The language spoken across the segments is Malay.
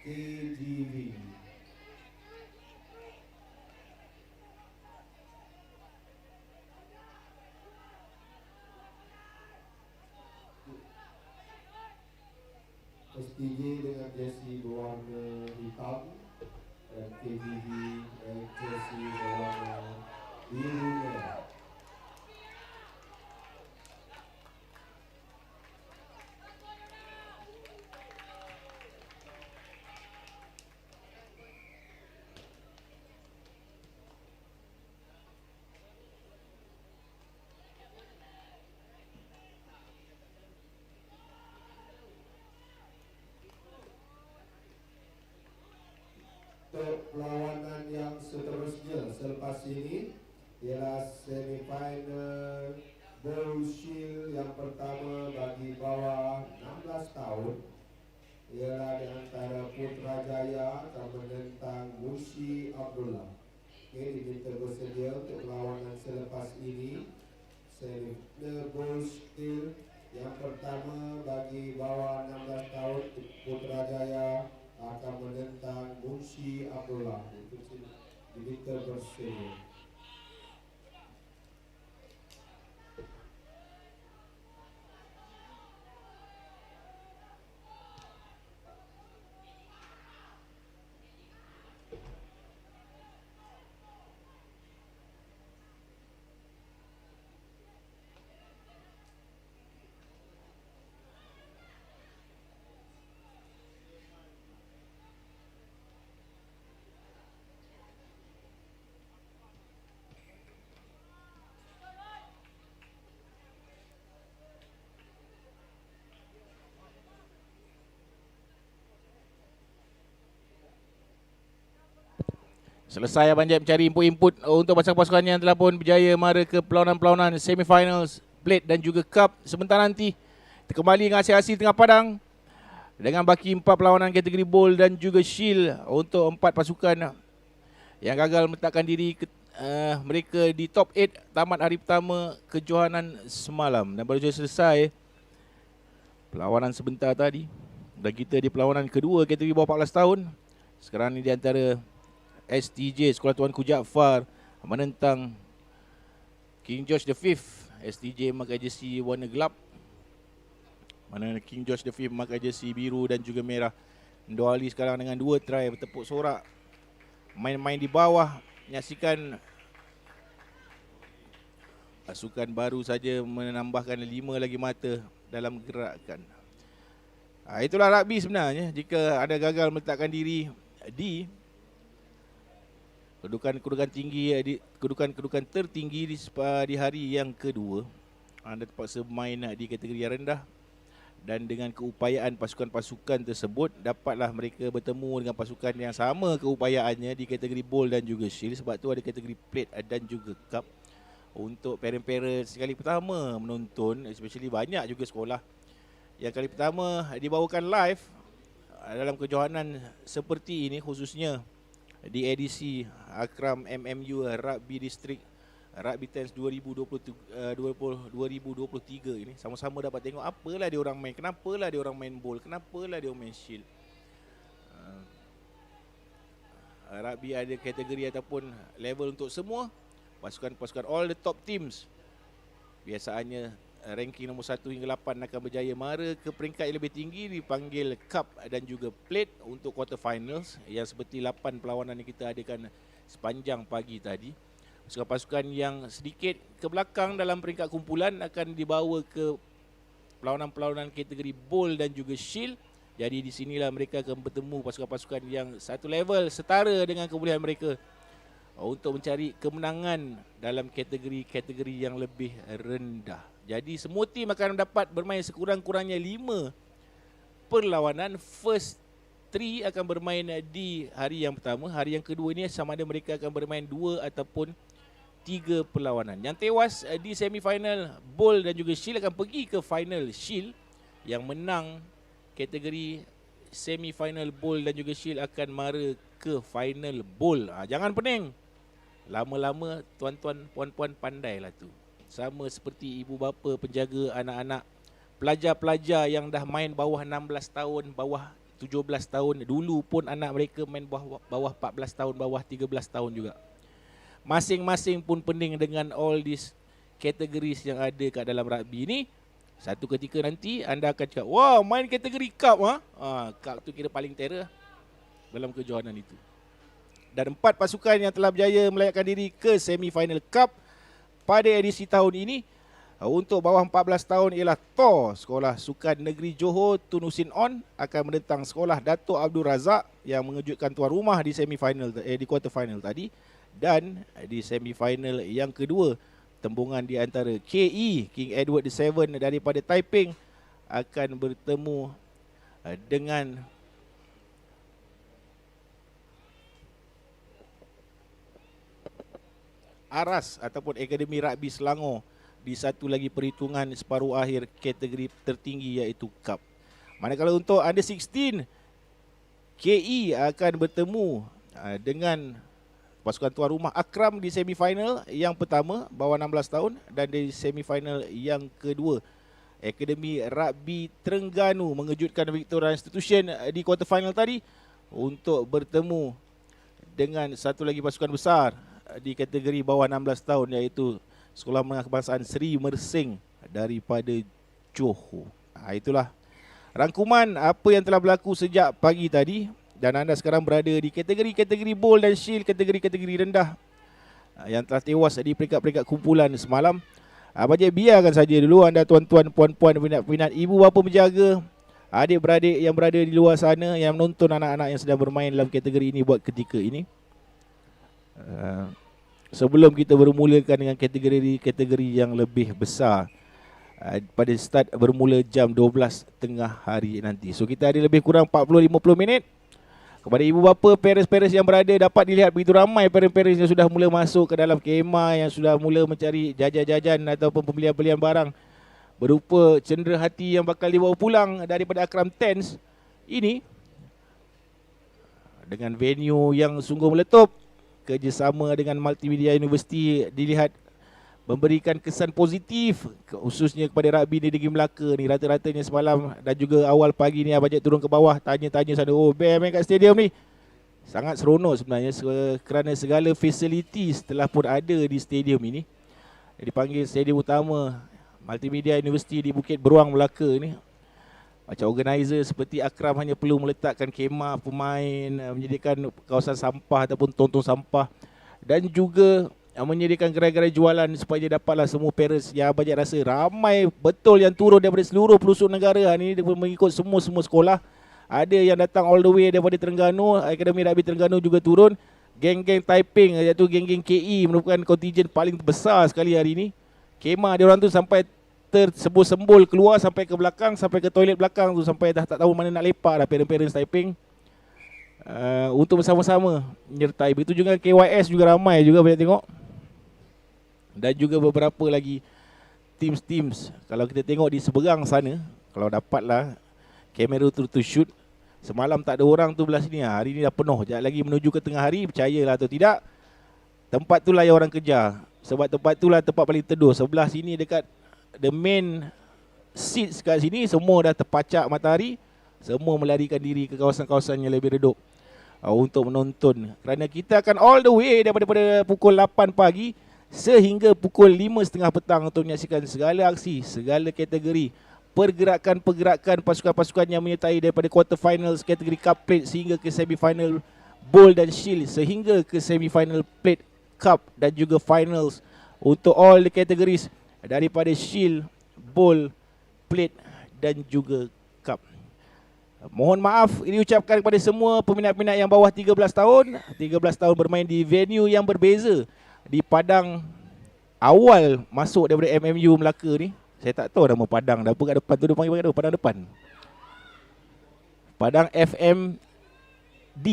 KGV. STJ dengan jersey berwarna hitam dan KGV dengan jersey berwarna biru merah. Perlawanan yang seterusnya selepas ini ialah semifinal Bull Shield yang pertama bagi bawah 16 tahun, ialah di antara Putrajaya akan menentang Mushi Abdullah. Okey, diminta bersedia untuk perlawanan selepas ini. Semifinal Bull Shield yang pertama bagi bawah 16 tahun, Putrajaya akan menentang Mushi Abdullah. Itu diminta bersedia. Selesai Abang Jeb mencari input-input untuk pasukan-pasukan yang telah pun berjaya mara ke perlawanan-perlawanan semifinals, plate dan juga cup. Sebentar nanti kita kembali dengan hasil-hasil tengah padang dengan baki 4 perlawanan kategori bowl dan juga shield untuk 4 pasukan yang gagal meletakkan diri mereka di top 8 tamat hari pertama kejohanan semalam. Dan baru saja selesai perlawanan sebentar tadi. Dan kita di perlawanan kedua kategori bawah 14 tahun. Sekarang ni di antara STJ Sekolah Tuanku Jaafar menentang King George V. STJ memakai jersey warna gelap, mana King George V memakai jersey biru dan juga merah. Ndor Ali sekarang dengan 2 try bertepuk sorak, main-main di bawah, menyaksikan pasukan baru saja menambahkan 5 lagi mata dalam gerakan. Itulah rugby sebenarnya. Jika ada gagal meletakkan diri di kedudukan tinggi, kedudukan tertinggi di hari yang kedua, anda terpaksa main di kategori yang rendah, dan dengan keupayaan pasukan-pasukan tersebut dapatlah mereka bertemu dengan pasukan yang sama keupayaannya di kategori bowl dan juga shield. Sebab tu ada kategori plate dan juga cup untuk parent-parent sekali pertama menonton, especially banyak juga sekolah yang kali pertama dibawakan live dalam kejohanan seperti ini, khususnya di edisi Akram MMU Rugby District Rugby Tens 2023 ini. Sama-sama dapat tengok apalah dia orang main, kenapalah dia orang main bowl, kenapalah dia orang main shield. Rugby ada kategori ataupun level untuk semua pasukan-pasukan, all the top teams. Biasanya ranking nombor 1 hingga 8 akan berjaya mara ke peringkat yang lebih tinggi, dipanggil cup dan juga plate untuk quarter finals, yang seperti 8 perlawanan yang kita adakan sepanjang pagi tadi. Pasukan-pasukan yang sedikit ke belakang dalam peringkat kumpulan akan dibawa ke perlawanan-perlawanan kategori bowl dan juga shield. Jadi di sinilah mereka akan bertemu pasukan-pasukan yang satu level setara dengan kebolehan mereka untuk mencari kemenangan dalam kategori-kategori yang lebih rendah. Jadi semua tim akan dapat bermain sekurang-kurangnya 5 perlawanan. First 3 akan bermain di hari yang pertama. Hari yang kedua ini sama ada mereka akan bermain 2 ataupun 3 perlawanan. Yang tewas di semifinal bowl dan juga shield akan pergi ke final shield. Yang menang kategori semifinal bowl dan juga shield akan mara ke final bowl. Jangan pening. Lama-lama tuan-tuan puan-puan pandailah tu. Sama seperti ibu bapa penjaga anak-anak pelajar-pelajar yang dah main bawah 16 tahun, bawah 17 tahun. Dulu pun anak mereka main bawah 14 tahun, bawah 13 tahun juga. Masing-masing pun pening dengan all these categories yang ada kat dalam rugby ni. Satu ketika nanti anda akan cakap, wah, main kategori cup cup tu kira paling terror dalam kejohanan itu. Dan 4 pasukan yang telah berjaya melayakkan diri ke semi-final cup pada edisi tahun ini untuk bawah 14 tahun ialah TOR, Sekolah Sukan Negeri Johor Tun Usin On akan menentang Sekolah Dato' Abdul Razak yang mengejutkan tuan rumah di semi-final di quarter final tadi. Dan di semi-final yang kedua, tembungan di antara KE King Edward VII daripada Taiping akan bertemu dengan Aras ataupun Akademi Rugby Selangor di satu lagi perhitungan separuh akhir kategori tertinggi iaitu Cup. Manakala untuk Under 16, KE akan bertemu dengan pasukan tuan rumah Akram di semifinal yang pertama bawah 16 tahun, dan di semifinal yang kedua Akademi Rugby Terengganu mengejutkan Victoria Institution di quarter final tadi untuk bertemu dengan satu lagi pasukan besar di kategori bawah 16 tahun iaitu Sekolah Menengah Kebangsaan Seri Mersing daripada Johor. Itulah rangkuman apa yang telah berlaku sejak pagi tadi. Dan anda sekarang berada di kategori-kategori bold dan shield, kategori-kategori rendah yang telah tewas di peringkat-peringkat kumpulan semalam. Bajet biarkan saja dulu anda tuan-tuan, puan-puan, peminat-peminat, ibu bapa menjaga, adik-beradik yang berada di luar sana yang menonton anak-anak yang sedang bermain dalam kategori ini buat ketika ini. Sebelum kita bermulakan dengan kategori-kategori yang lebih besar pada start bermula jam 12 tengah hari nanti. So kita ada lebih kurang 40-50 minit. Kepada ibu bapa, parents-parents yang berada, dapat dilihat begitu ramai parents-parents yang sudah mula masuk ke dalam kemah, yang sudah mula mencari jajan-jajan ataupun pembelian-pembelian barang berupa cendera hati yang bakal dibawa pulang daripada Akram Tents ini dengan venue yang sungguh meletup. Kerjasama dengan Multimedia University dilihat memberikan kesan positif khususnya kepada rugby di Negeri Melaka ni. Rata-ratanya semalam dan juga awal pagi ni Bajet turun ke bawah tanya-tanya sana, oh main kat stadium ni sangat seronok sebenarnya kerana segala facilities telah pun ada di stadium ini. Dipanggil stadium utama Multimedia University di Bukit Beruang Melaka ni. Macam organizer seperti Akram hanya perlu meletakkan kemah pemain, menyediakan kawasan sampah ataupun tong-tong sampah, dan juga menyediakan gerai-gerai jualan supaya dapatlah semua parents yang Bajet rasa ramai betul yang turun daripada seluruh pelosok negara ni, mengikut semua sekolah. Ada yang datang all the way daripada Terengganu, Akademi Rugby Terengganu juga turun. Geng-geng Taiping iaitu geng-geng KE merupakan kontijen paling besar sekali hari ini. Kemah dia orang tu sampai tersembul-sembul keluar sampai ke belakang, sampai ke toilet belakang tu, sampai dah tak tahu mana nak lepak dah parents-parents Taiping. Untuk bersama-sama menyertai. Begitu juga KYS juga ramai juga banyak tengok. Dan juga beberapa lagi teams. Kalau kita tengok di seberang sana, kalau dapatlah kamera tu shoot, semalam tak ada orang tu belah sini. Hari ni dah penuh. Sekejap lagi menuju ke tengah hari, percayalah atau tidak, tempat tu lah yang orang kejar. Sebab tempat tu lah tempat paling teduh. Sebelah sini dekat the main seats kat sini semua dah terpacak matahari. Semua melarikan diri ke kawasan-kawasan yang lebih redup untuk menonton. Kerana kita akan all the way daripada pukul 8 pagi sehingga pukul 5.30 petang untuk menyaksikan segala aksi, segala kategori, pergerakan-pergerakan pasukan-pasukan yang menyertai daripada quarter finals kategori cup plate sehingga ke semi-final bowl dan shield, sehingga ke semi-final plate cup dan juga finals untuk all the categories daripada shield, bowl, plate dan juga cup. Mohon maaf ini ucapkan kepada semua peminat-peminat yang bawah 13 tahun. 13 tahun bermain di venue yang berbeza. Di padang awal masuk daripada MMU Melaka ni. Saya tak tahu nama padang dah apa kat depan tu, dia panggil apa? Padang depan. Padang FMD.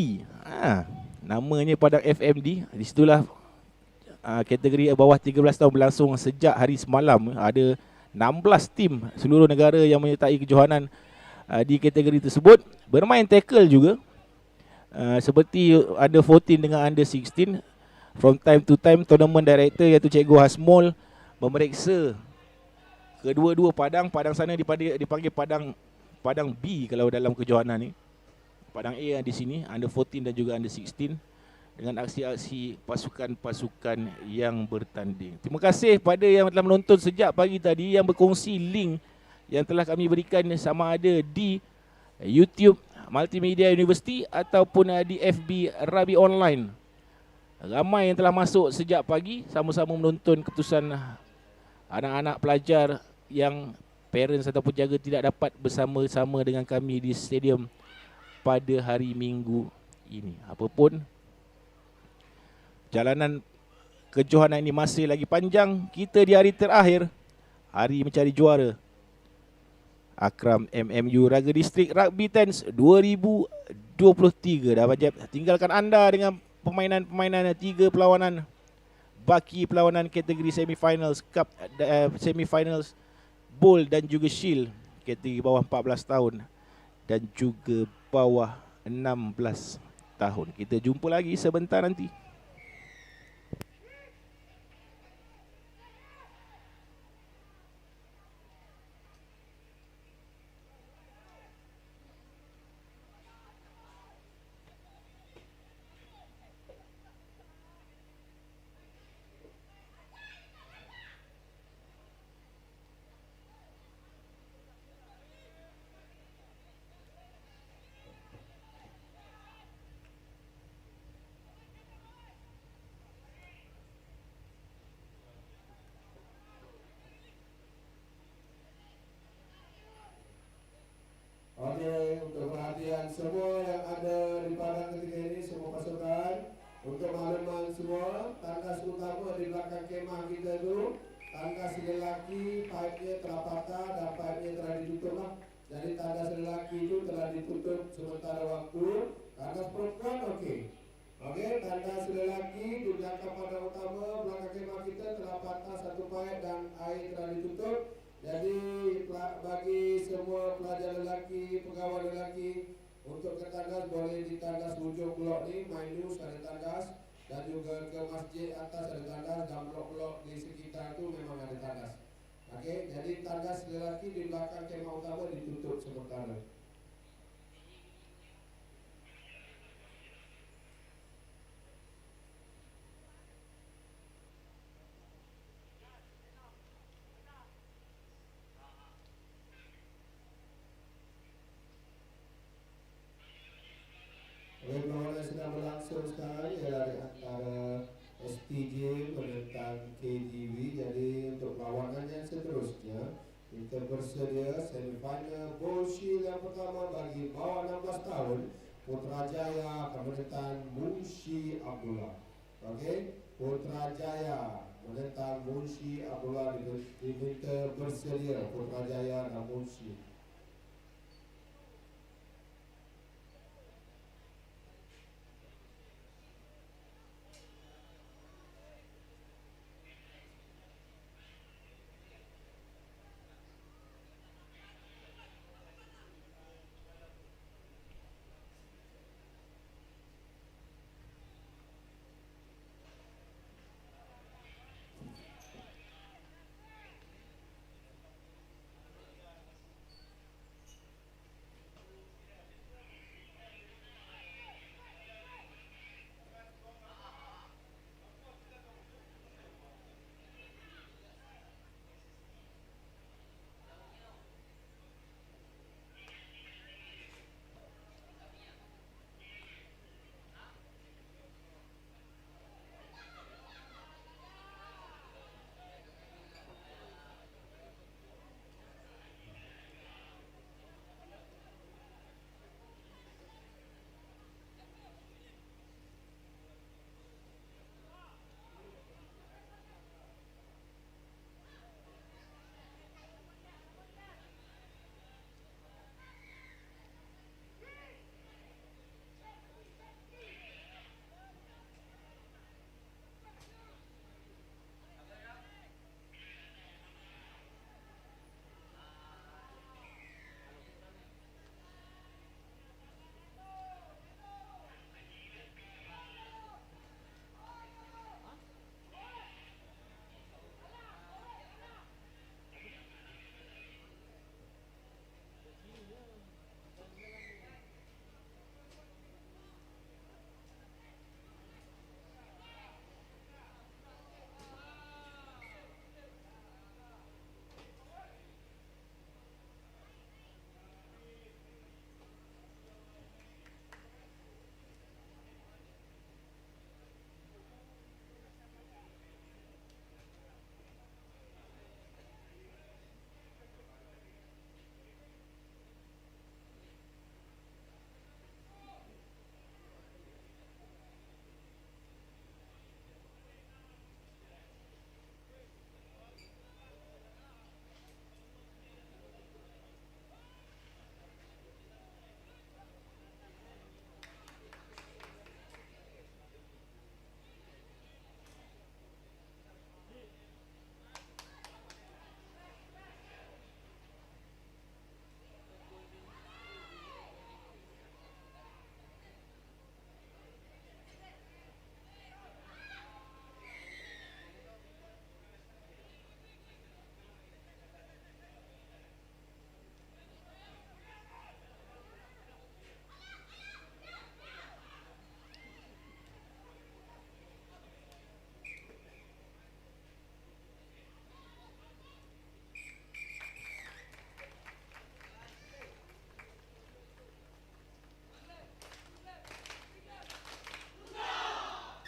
Namanya Padang FMD. Di situlah kategori bawah 13 tahun berlangsung sejak hari semalam. Ada 16 tim seluruh negara yang menyertai kejohanan di kategori tersebut. Bermain tackle juga. Seperti under 14 dengan under 16. From time to time, tournament director iaitu Cikgu Hasmul memeriksa kedua-dua padang. Padang sana dipanggil padang B kalau dalam kejohanan ni. Padang A di sini, Under 14 dan juga Under 16, dengan aksi-aksi pasukan-pasukan yang bertanding. Terima kasih pada yang telah menonton sejak pagi tadi, yang berkongsi link yang telah kami berikan sama ada di YouTube Multimedia University ataupun di FB Rabi Online. Ramai yang telah masuk sejak pagi sama-sama menonton keputusan anak-anak pelajar yang parents ataupun jaga tidak dapat bersama-sama dengan kami di stadium pada hari Minggu ini. Apapun, jalanan kejohanan ini masih lagi panjang. Kita di hari terakhir, hari mencari juara Akram MMU Raga Distrik Rugby Tens 2023. Dah wajib tinggalkan anda dengan permainan-permainan 3 perlawanan baki perlawanan kategori semifinals cup, semifinals bowl dan juga shield kategori bawah 14 tahun dan juga bawah 16 tahun. Kita jumpa lagi sebentar nanti. Oke, untuk perhatian semua yang ada di padang ketika ini, semua pasukan, untuk makluman semua, tangkas utama di belakang kemah kita dulu, tangkas lelaki, pipe-nya telah patah dan pipe-nya telah ditutup lah. Jadi tangkas lelaki itu telah ditutup sementara waktu, tangkas perempuan oke. Oke, tangkas lelaki di belakang padang utama, belakang kemah kita telah patah satu pipe dan air telah ditutup. Jadi bagi semua pelajar lelaki, pegawai lelaki untuk ke tandas boleh di tandas ujung blok ni, minus ada tandas, dan juga ke masjid atas ada tandas, dan blok-blok di sekitar itu memang ada tandas. Okey, jadi tandas lelaki di belakang kemah utama ditutup sementara. Perlawanan sedang berlangsung sekarang ialah di antara STJ menentang KGV. Jadi untuk perlawanan yang seterusnya, kita bersedia semifinal bowl shield yang pertama bagi bawah 16 tahun. Putrajaya akan menentang Munshi Abdullah. Okey, Putrajaya menentang Munshi Abdullah, diminta bersedia Putrajaya dan Munshi.